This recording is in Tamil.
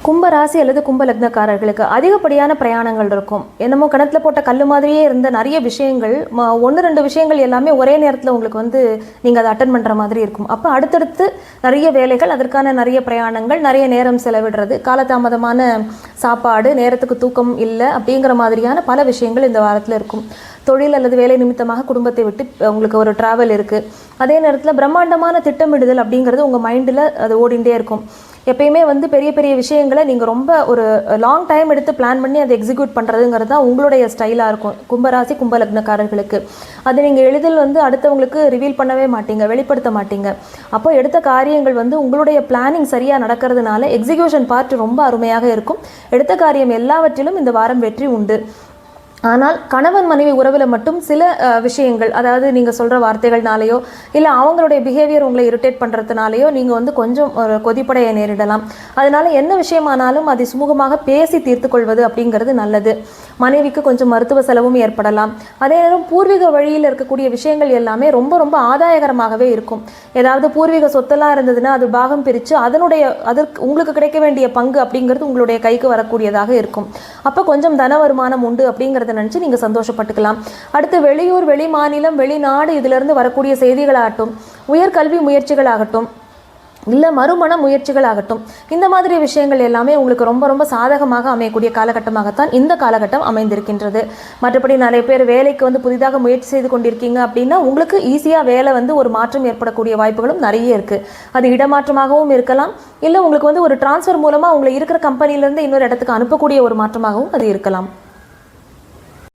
கும்ப ராசி அல்லது கும்ப லக்னக்காரர்களுக்கு அதிகப்படியான பிரயாணங்கள் இருக்கும். என்னமோ கிணத்துல போட்ட கல் மாதிரியே இருந்த நிறைய விஷயங்கள், 1-2 விஷயங்கள் எல்லாமே ஒரே நேரத்தில் உங்களுக்கு நீங்கள் அதை அட்டன் பண்ணுற மாதிரி இருக்கும். அப்போ அடுத்தடுத்து நிறைய வேலைகள், அதற்கான நிறைய பிரயாணங்கள், நிறைய நேரம் செலவிடுறது, காலதாமதமான சாப்பாடு, நேரத்துக்கு தூக்கம் இல்லை அப்படிங்கிற மாதிரியான பல விஷயங்கள் இந்த வாரத்தில் இருக்கும். தொழில் அல்லது வேலை நிமித்தமாக குடும்பத்தை விட்டு உங்களுக்கு ஒரு ட்ராவல் இருக்குது. அதே நேரத்தில் பிரம்மாண்டமான திட்டமிடுதல் அப்படிங்கிறது உங்கள் மைண்டில் அது ஓடிண்டே இருக்கும். எப்பயுமே பெரிய பெரிய விஷயங்களை நீங்கள் ரொம்ப ஒரு லாங் டைம் எடுத்து பிளான் பண்ணி அதை எக்ஸிக்யூட் பண்ணுறதுங்கிறது தான் உங்களுடைய ஸ்டைலாக இருக்கும் கும்பராசி கும்ப லக்னக்காரர்களுக்கு. அது நீங்கள் எளிதில் அடுத்தவங்களுக்கு ரிவீல் பண்ணவே மாட்டீங்க, வெளிப்படுத்த மாட்டீங்க. அப்போ எடுத்த காரியங்கள் உங்களுடைய பிளானிங் சரியாக நடக்கிறதுனால எக்ஸிக்யூஷன் பார்ட் ரொம்ப அருமையாக இருக்கும். எடுத்த காரியம் எல்லாவற்றிலும் இந்த வாரம் வெற்றி உண்டு. ஆனால் கணவன் மனைவி உறவில் மட்டும் சில விஷயங்கள், அதாவது நீங்கள் சொல்கிற வார்த்தைகள்னாலேயோ இல்லை அவங்களுடைய பிஹேவியர் உங்களை இரிட்டேட் பண்ணுறதுனாலையோ நீங்கள் கொஞ்சம் ஒரு கொதிப்படைய நேரிடலாம். அதனால் என்ன விஷயமானாலும் அதை சுமூகமாக பேசி தீர்த்து கொள்வது அப்படிங்கிறது நல்லது. மனைவிக்கு கொஞ்சம் மருத்துவ செலவும் ஏற்படலாம். அதே நேரம் பூர்வீக வழியில் இருக்கக்கூடிய விஷயங்கள் எல்லாமே ரொம்ப ரொம்ப ஆதாயகரமாகவே இருக்கும். ஏதாவது பூர்வீக சொத்தெல்லாம் இருந்ததுன்னா அது பாகம் பிரித்து அதற்கு உங்களுக்கு கிடைக்க வேண்டிய பங்கு அப்படிங்கிறது உங்களுடைய கைக்கு வரக்கூடியதாக இருக்கும். அப்போ கொஞ்சம் தன வருமானம் உண்டு அப்படிங்கிறது நினைச்சு நீங்க சந்தோஷப்பட்டுக்கலாம். அடுத்து வெளியூர், வெளி மாநிலம், வெளிநாடு இதிலிருந்து வரக்கூடிய செய்திகளாகட்டும், உயர்கல்வி முயற்சிகளாகட்டும், இல்லை மறுமண முயற்சிகளாகட்டும், இந்த மாதிரி விஷயங்கள் எல்லாமே உங்களுக்கு ரொம்ப ரொம்ப சாதகமாக அமையக்கூடிய காலகட்டமாகத்தான் இந்த காலகட்டம் அமைந்திருக்கின்றது. மற்றபடி நிறைய பேர் வேலைக்கு புதிதாக முயற்சி செய்து கொண்டிருக்கீங்க அப்படின்னா உங்களுக்கு ஈஸியாக வேலை ஒரு மாற்றம் ஏற்படக்கூடிய வாய்ப்புகளும் நிறைய இருக்குது. அது இடமாற்றமாகவும் இருக்கலாம், இல்லை உங்களுக்கு ஒரு டிரான்ஸ்ஃபர் மூலமாக உங்களை இருக்கிற கம்பெனிலேருந்து இன்னொரு இடத்துக்கு அனுப்பக்கூடிய ஒரு மாற்றமாகவும் அது இருக்கலாம்.